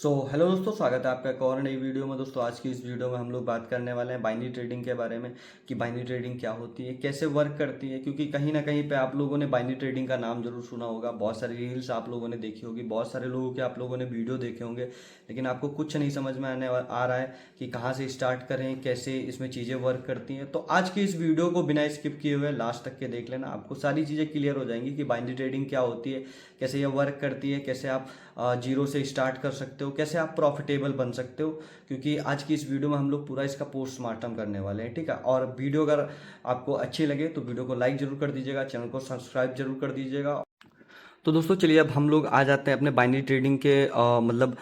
Hello दोस्तों, स्वागत है आपका एक और नई वीडियो में। दोस्तों आज की इस वीडियो में हम लोग बात करने वाले हैं बाइनरी ट्रेडिंग के बारे में कि बाइनरी ट्रेडिंग क्या होती है, कैसे वर्क करती है। क्योंकि कहीं ना कहीं पे आप लोगों ने बाइनरी ट्रेडिंग का नाम जरूर सुना होगा, बहुत सारी रील्स आप लोगों ने देखी होगी, बहुत सारे लोगों के आप लोगों ने वीडियो देखे होंगे, लेकिन आपको कुछ नहीं समझ में आ रहा है कि कहाँ से स्टार्ट करें, कैसे इसमें चीज़ें वर्क करती हैं। तो आज की इस वीडियो को बिना स्किप किए हुए लास्ट तक के देख लेना, आपको सारी चीज़ें क्लियर हो जाएंगी कि बाइनरी ट्रेडिंग क्या होती है, कैसे ये वर्क करती है, कैसे आप जीरो से स्टार्ट कर सकते हो, कैसे आप प्रॉफिटेबल बन सकते हो। क्योंकि आज की इस वीडियो में हम लोग पूरा इसका पोस्टमार्टम करने वाले हैं, ठीक है। और वीडियो अगर आपको अच्छी लगे तो वीडियो को लाइक जरूर कर दीजिएगा, चैनल को सब्सक्राइब जरूर कर दीजिएगा। तो दोस्तों चलिए अब हम लोग आ जाते हैं अपने बाइनरी ट्रेडिंग के मतलब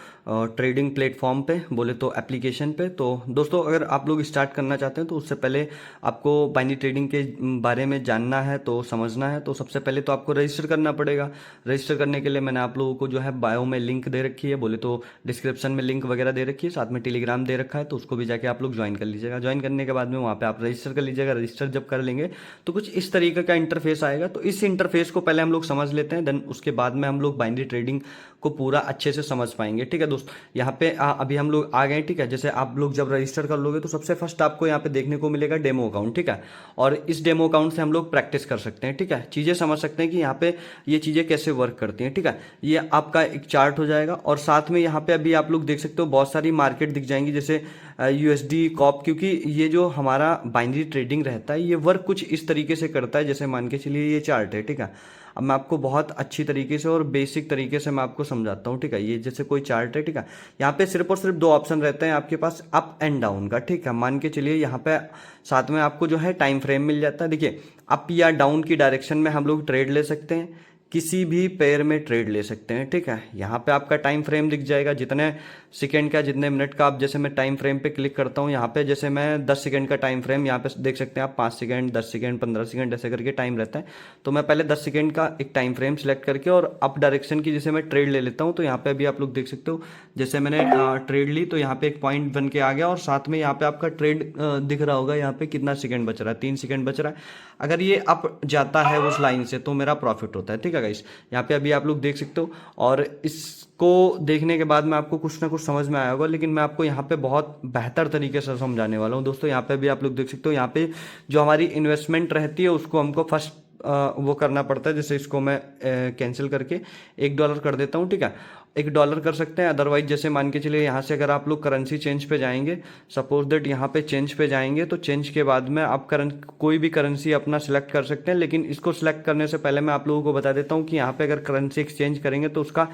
ट्रेडिंग प्लेटफॉर्म पे, बोले तो एप्लीकेशन पे। तो दोस्तों अगर आप लोग स्टार्ट करना चाहते हैं तो उससे पहले आपको बाइनरी ट्रेडिंग के बारे में जानना है, तो समझना है। तो सबसे पहले तो आपको रजिस्टर करना पड़ेगा। रजिस्टर करने के लिए मैंने आप लोगों को जो है बायो में लिंक दे रखी है, बोले तो डिस्क्रिप्शन में लिंक वगैरह दे रखी है, साथ में टेलीग्राम दे रखा है, तो उसको भी जाके आप लोग ज्वाइन कर लीजिएगा। ज्वाइन करने के बाद में वहाँ पे आप रजिस्टर कर लीजिएगा। रजिस्टर जब कर लेंगे तो कुछ इस तरीके का इंटरफेस आएगा। तो इस इंटरफेस को पहले हम लोग समझ लेते हैं, देन उसके बाद में हम लोग बाइनरी ट्रेडिंग को पूरा अच्छे से समझ पाएंगे, ठीक है दोस्त। यहाँ पे अभी हम लोग आ गए, ठीक है। जैसे आप लोग जब रजिस्टर कर लोगे तो सबसे फर्स्ट आपको यहाँ पे देखने को मिलेगा डेमो अकाउंट, ठीक है। और इस डेमो अकाउंट से हम लोग प्रैक्टिस कर सकते हैं, ठीक है, चीज़ें समझ सकते हैं कि यहाँ पे ये चीज़ें कैसे वर्क करती हैं, ठीक है। ये आपका एक चार्ट हो जाएगा और साथ में यहाँ पे अभी आप लोग देख सकते हो बहुत सारी मार्केट दिख जाएंगी, जैसे यूएसडी कॉप। क्योंकि ये जो हमारा बाइनरी ट्रेडिंग रहता है ये वर्क कुछ इस तरीके से करता है, जैसे मान के चलिए ये चार्ट है, ठीक है। अब मैं आपको बहुत अच्छी तरीके से और बेसिक तरीके से मैं आपको समझाता हूँ, ठीक है। ये जैसे कोई चार्ट है, ठीक है। यहाँ पे सिर्फ और सिर्फ दो ऑप्शन रहते हैं आपके पास, अप एंड डाउन का, ठीक है। मान के चलिए यहाँ पे साथ में आपको जो है टाइम फ्रेम मिल जाता है। देखिए अप या डाउन की डायरेक्शन में हम लोग ट्रेड ले सकते हैं, किसी भी पेयर में ट्रेड ले सकते हैं, ठीक है। यहाँ पे आपका टाइम फ्रेम दिख जाएगा, जितने सेकंड का जितने मिनट का। आप जैसे मैं टाइम फ्रेम पे क्लिक करता हूँ यहाँ पे, जैसे मैं 10 सेकंड का टाइम फ्रेम यहाँ पे देख सकते हैं आप, 5 सेकंड, 10 सेकंड, 15 सेकंड ऐसे करके टाइम रहता है। तो मैं पहले 10 सेकंड का एक टाइम फ्रेम सिलेक्ट करके और अप डायरेक्शन की जैसे मैं ट्रेड ले लेता हूँ। तो यहाँ पे अभी आप लोग देख सकते हो, जैसे मैंने ट्रेड ली तो यहाँ पे एक पॉइंट बन के आ गया और साथ में यहाँ पे आपका ट्रेड दिख रहा होगा, यहाँ पे कितना सेकंड बच रहा है, 3 सेकंड बच रहा है। अगर ये अप जाता है उस लाइन से तो मेरा प्रॉफिट होता है, ठीक है गाइस। यहाँ पे अभी आप लोग देख सकते हो और इसको देखने के बाद में आपको कुछ ना कुछ समझ में आया होगा, लेकिन मैं आपको यहाँ पे बहुत बेहतर तरीके से समझाने वाला हूँ दोस्तों। यहाँ पे भी आप लोग देख सकते हो, यहाँ पे जो हमारी इन्वेस्टमेंट रहती है उसको हमको फर्स्ट वो करना पड़ता है। जैसे इसको मैं कैंसिल करके $1 कर देता हूँ, ठीक है। $1 कर सकते हैं। अदरवाइज जैसे मान के चलिए यहाँ से अगर आप लोग करेंसी चेंज पे जाएंगे, सपोज दैट यहाँ पे चेंज पे जाएंगे, तो चेंज के बाद में आप कोई भी करेंसी अपना सिलेक्ट कर सकते हैं। लेकिन इसको सिलेक्ट करने से पहले मैं आप लोगों को बता देता हूँ कि यहाँ पे अगर करेंसी एक्सचेंज करेंगे तो उसका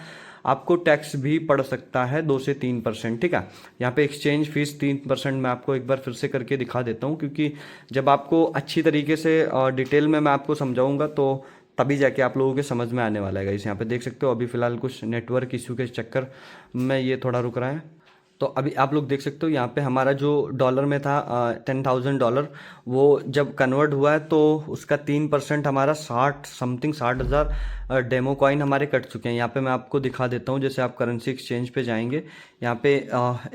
आपको टैक्स भी पड़ सकता है 2 से 3%, ठीक है। यहाँ पे एक्सचेंज फीस 3%। मैं आपको एक बार फिर से करके दिखा देता हूँ, क्योंकि जब आपको अच्छी तरीके से डिटेल में मैं आपको समझाऊंगा तो तभी जाके आप लोगों के समझ में आने वाला है। इस यहाँ पे देख सकते हो अभी फिलहाल कुछ नेटवर्क इशू के चक्कर में ये थोड़ा रुक रहा है। तो अभी आप लोग देख सकते हो यहाँ पे हमारा जो डॉलर में था $10,000, वो जब कन्वर्ट हुआ है तो उसका 3% हमारा 60,000 डेमो कॉइन हमारे कट चुके हैं। यहाँ पे मैं आपको दिखा देता हूँ, जैसे आप करेंसी एक्सचेंज पे जाएंगे, यहाँ पे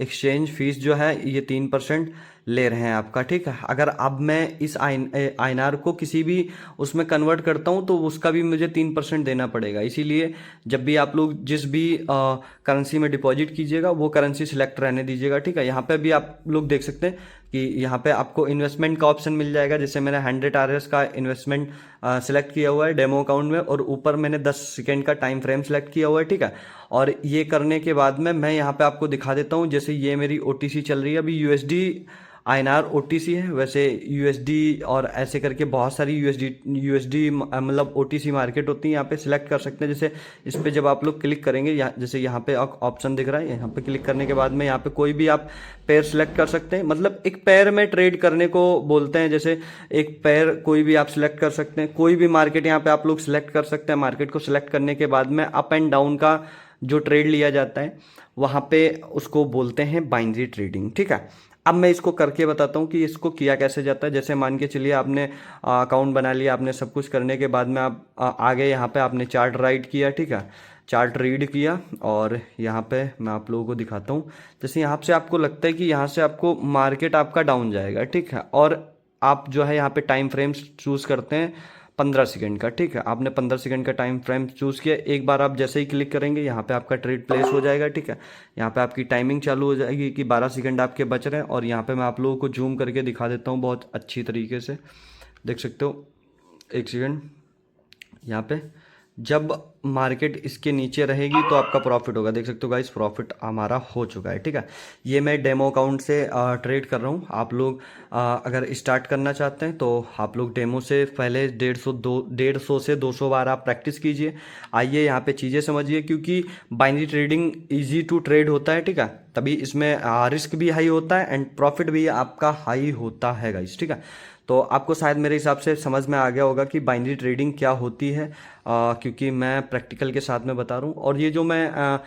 एक्सचेंज फीस जो है ये 3% ले रहे हैं आपका, ठीक है। अगर अब मैं इस INR को किसी भी उसमें कन्वर्ट करता हूँ तो उसका भी मुझे 3% देना पड़ेगा। इसीलिए जब भी आप लोग जिस भी करेंसी में डिपॉजिट कीजिएगा वो करेंसी सिलेक्ट रहने दीजिएगा, ठीक है। यहाँ पे भी आप लोग देख सकते हैं कि यहाँ पे आपको इन्वेस्टमेंट का ऑप्शन मिल जाएगा। जैसे मैंने 100 RS का इन्वेस्टमेंट सिलेक्ट किया हुआ है डेमो अकाउंट में, और ऊपर मैंने 10 सेकेंड का टाइम फ्रेम सिलेक्ट किया हुआ है, ठीक है। और ये करने के बाद में मैं यहाँ पे आपको दिखा देता हूँ, जैसे ये मेरी OTC चल रही है अभी, USD INR OTC है। वैसे USD और ऐसे करके बहुत सारी USD मतलब OTC मार्केट होती है। यहाँ पे सिलेक्ट कर सकते हैं। जैसे इस पे जब आप लोग क्लिक करेंगे, जैसे यहाँ पे ऑप्शन दिख रहा है, यहाँ पे क्लिक करने के बाद में यहाँ पे कोई भी आप पेयर सिलेक्ट कर सकते हैं। मतलब एक पेयर में ट्रेड करने को बोलते हैं। जैसे एक पेयर कोई भी आप सिलेक्ट कर सकते हैं, कोई भी मार्केट यहाँ पे आप लोग सिलेक्ट कर सकते हैं। मार्केट को सिलेक्ट करने के बाद में अप एंड डाउन का जो ट्रेड लिया जाता है वहाँ पे उसको बोलते हैं बाइनरी ट्रेडिंग, ठीक है। अब मैं इसको करके बताता हूँ कि इसको किया कैसे जाता है। जैसे मान के चलिए आपने अकाउंट बना लिया, आपने सब कुछ करने के बाद में आप आ गए यहाँ पे, आपने चार्ट राइट किया, ठीक है, चार्ट रीड किया। और यहाँ पे मैं आप लोगों को दिखाता हूँ, जैसे यहाँ से आपको लगता है कि यहाँ से आपको मार्केट आपका डाउन जाएगा, ठीक है। और आप जो है यहाँ पे टाइम फ्रेम्स चूज करते हैं 15 सेकंड का। ठीक है, आपने 15 सेकंड का टाइम फ्रेम चूज़ किया। एक बार आप जैसे ही क्लिक करेंगे यहाँ पे आपका ट्रेड प्लेस हो जाएगा। ठीक है, यहाँ पे आपकी टाइमिंग चालू हो जाएगी कि 12 सेकंड आपके बच रहे हैं। और यहाँ पे मैं आप लोगों को जूम करके दिखा देता हूँ बहुत अच्छी तरीके से, देख सकते हो। एक सेकंड, यहाँ पे जब मार्केट इसके नीचे रहेगी तो आपका प्रॉफिट होगा। देख सकते हो गाइस, प्रॉफिट हमारा हो चुका है। ठीक है, ये मैं डेमो अकाउंट से ट्रेड कर रहा हूँ। आप लोग अगर स्टार्ट करना चाहते हैं तो आप लोग डेमो से पहले 150 से 200 बार आप प्रैक्टिस कीजिए। आइए यहाँ पे चीज़ें समझिए, क्योंकि binary trading easy to trade होता है। ठीक है, तभी इसमें रिस्क भी हाई होता है एंड प्रॉफिट भी आपका हाई होता है गाइस। ठीक है, तो आपको शायद मेरे हिसाब से समझ में आ गया होगा कि बाइनरी ट्रेडिंग क्या होती है, क्योंकि मैं प्रैक्टिकल के साथ में बता रहा हूँ। और ये जो मैं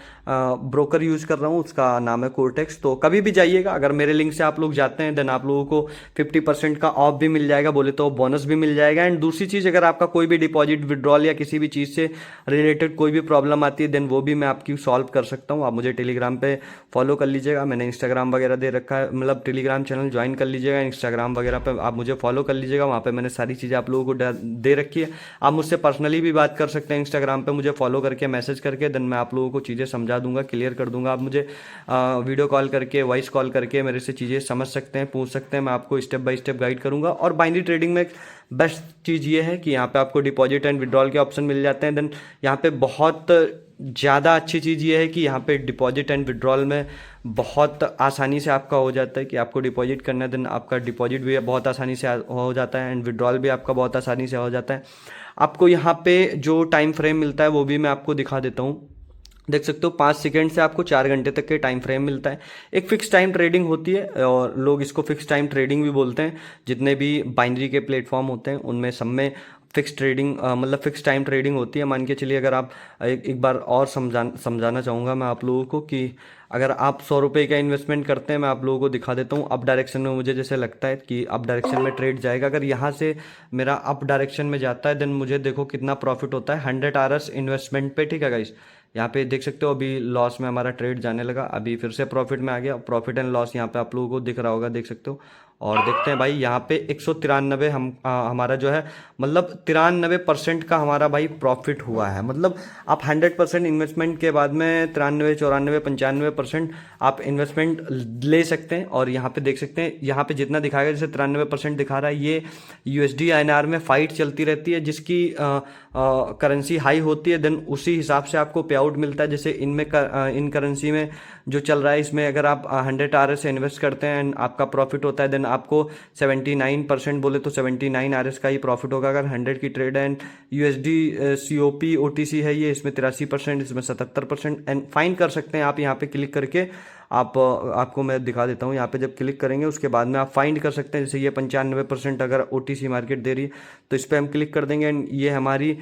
ब्रोकर यूज़ कर रहा हूँ उसका नाम है कोर्टेक्स। तो कभी भी जाइएगा, अगर मेरे लिंक से आप लोग जाते हैं देन आप लोगों को 50% का ऑफ भी मिल जाएगा, बोले तो बोनस भी मिल जाएगा। एंड दूसरी चीज़, अगर आपका कोई भी डिपॉजिट विड्रॉल या किसी भी चीज़ से रिलेटेड कोई भी प्रॉब्लम आती है देन वो भी मैं आपकी सॉल्व कर सकता हूँ। आप मुझे टेलीग्राम पे फॉलो कर लीजिएगा, मैंने इंस्टाग्राम वगैरह दे रखा है, मतलब टेलीग्राम चैनल ज्वाइन कर लीजिएगा। इंस्टाग्राम वगैरह पे आप मुझे फॉलो कर लीजिएगा, वहाँ पे मैंने सारी चीज़ें आप लोगों को दे रखी है। आप मुझसे पर्सनली भी बात कर सकते हैं इंस्टाग्राम पे, मुझे फॉलो करके मैसेज करके, देन मैं आप लोगों को चीज़ें समझा दूंगा, क्लियर कर दूंगा। आप मुझे वीडियो कॉल करके, वॉइस कॉल करके मेरे से चीज़ें समझ सकते हैं, पूछ सकते हैं, मैं आपको स्टेप बाय स्टेप गाइड करूंगा। और बाइनरी ट्रेडिंग में बेस्ट चीज़ ये है कि यहाँ पे आपको डिपॉजिट एंड विड्रॉल के ऑप्शन मिल जाते हैं। देन यहाँ पे बहुत ज़्यादा अच्छी चीज़ ये है कि यहाँ पे डिपॉजिट एंड विड्रॉल में बहुत आसानी से आपका हो जाता है कि आपको डिपॉजिट करना है, देन आपका डिपॉजिट भी बहुत आसानी से हो जाता है एंड विड्रॉल भी आपका बहुत आसानी से हो जाता है। आपको यहाँ पे जो टाइम फ्रेम मिलता है वो भी मैं आपको दिखा देता हूँ। देख सकते हो 5 सेकंड से आपको 4 घंटे तक के टाइम फ्रेम मिलता है। एक फिक्स टाइम ट्रेडिंग होती है और लोग इसको फिक्स टाइम ट्रेडिंग भी बोलते हैं। जितने भी बाइनरी के प्लेटफॉर्म होते हैं उनमें सब में फिक्स ट्रेडिंग मतलब फिक्स टाइम ट्रेडिंग होती है। मान के चलिए, अगर आप एक बार और समझाना चाहूँगा मैं आप लोगों को कि अगर आप 100 रुपये का इन्वेस्टमेंट करते हैं, मैं आप लोगों को दिखा देता हूँ। अप डायरेक्शन में मुझे जैसे लगता है कि अप डायरेक्शन में ट्रेड जाएगा, अगर यहाँ से मेरा अप डायरेक्शन में जाता है देन मुझे देखो कितना प्रॉफिट होता है 100 आवर्स इन्वेस्टमेंट पे। ठीक है गाइस, यहाँ पे देख सकते हो अभी लॉस में हमारा ट्रेड जाने लगा, अभी फिर से प्रॉफिट में आ गया। प्रॉफिट एंड लॉस यहाँ पे आप लोगों को दिख रहा होगा, देख सकते हो। और देखते हैं भाई, यहाँ पे 193 हमारा जो है मतलब 93% का हमारा भाई प्रॉफिट हुआ है। मतलब आप 100% इन्वेस्टमेंट के बाद में 93, 94, 95% आप इन्वेस्टमेंट ले सकते हैं। और यहाँ पे देख सकते हैं, यहाँ पे जितना दिखाएगा, जैसे 93% दिखा रहा है, ये USD INR में फाइट चलती रहती है, जिसकी करेंसी हाई होती है देन उसी हिसाब से आपको पे आउट मिलता है। जैसे इनमें इन करेंसी में जो चल रहा है, इसमें अगर आप 100 आर से इन्वेस्ट करते हैं एंड आपका प्रॉफिट होता है देन आपको 79% बोले तो 79 आर का ही प्रॉफिट होगा अगर 100 की ट्रेड है। एंड USD COP OTC है ये, इसमें 83%, इसमें 77%। एंड फाइन कर सकते हैं आप यहाँ पे क्लिक करके। आपको मैं दिखा देता हूँ, यहाँ पे जब क्लिक करेंगे उसके बाद में आप फाइंड कर सकते हैं। जैसे ये 95% अगर OTC मार्केट दे रही है तो इस पर हम क्लिक कर देंगे एंड ये हमारी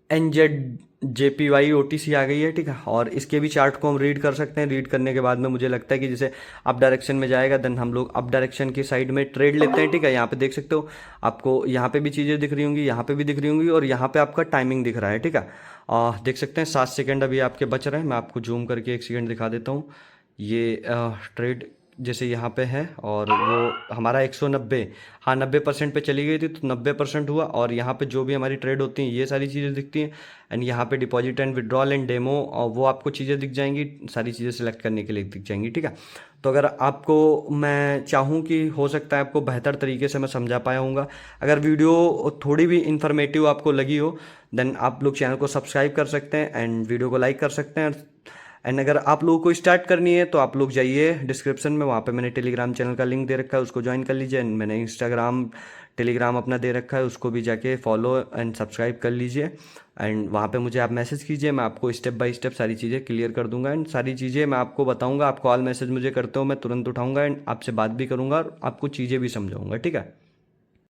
NZJPY OTC आ गई है। ठीक है, और इसके भी चार्ट को हम रीड कर सकते हैं। रीड करने के बाद में मुझे लगता है कि जैसे अप डायरेक्शन में जाएगा देन हम लोग अप डायरेक्शन की साइड में ट्रेड लेते हैं। ठीक है, यहाँ पे देख सकते हो, आपको यहाँ पे भी चीज़ें दिख रही होंगी, यहाँ पे भी दिख रही होंगी, और यहाँ पे आपका टाइमिंग दिख रहा है। ठीक है, देख सकते हैं 7 सेकेंड अभी आपके बच रहे हैं। मैं आपको जूम करके 1 सेकेंड दिखा देता हूँ। ये ट्रेड जैसे यहाँ पे है और वो हमारा 190, हाँ 90% पे चली गई थी तो 90% हुआ। और यहाँ पे जो भी हमारी ट्रेड होती हैं ये सारी चीज़ें दिखती हैं। एंड यहाँ पे deposit and withdrawal and demo, और वो आपको चीज़ें दिख जाएंगी, सारी चीज़ें सेलेक्ट करने के लिए दिख जाएंगी। ठीक है, तो अगर आपको मैं चाहूँ कि हो सकता है आपको बेहतर तरीके से मैं समझा पाया हूँगा। अगर वीडियो थोड़ी भी इन्फॉर्मेटिव आपको लगी हो देन आप लोग चैनल को सब्सक्राइब कर सकते हैं एंड वीडियो को लाइक कर सकते हैं। एंड अगर आप लोगों को स्टार्ट करनी है तो आप लोग जाइए डिस्क्रिप्शन में, वहाँ पे मैंने टेलीग्राम चैनल का लिंक दे रखा है, उसको ज्वाइन कर लीजिए। एंड मैंने इंस्टाग्राम टेलीग्राम अपना दे रखा है, उसको भी जाके फॉलो एंड सब्सक्राइब कर लीजिए। एंड वहाँ पे मुझे आप मैसेज कीजिए, मैं आपको स्टेप बाय स्टेप सारी चीज़ें क्लियर कर दूंगा एंड सारी चीज़ें मैं आपको बताऊँगा। आप कॉल मैसेज मुझे करते हो, मैं तुरंत उठाऊँगा एंड आपसे बात भी करूँगा और आपको चीज़ें भी समझाऊँगा। ठीक है।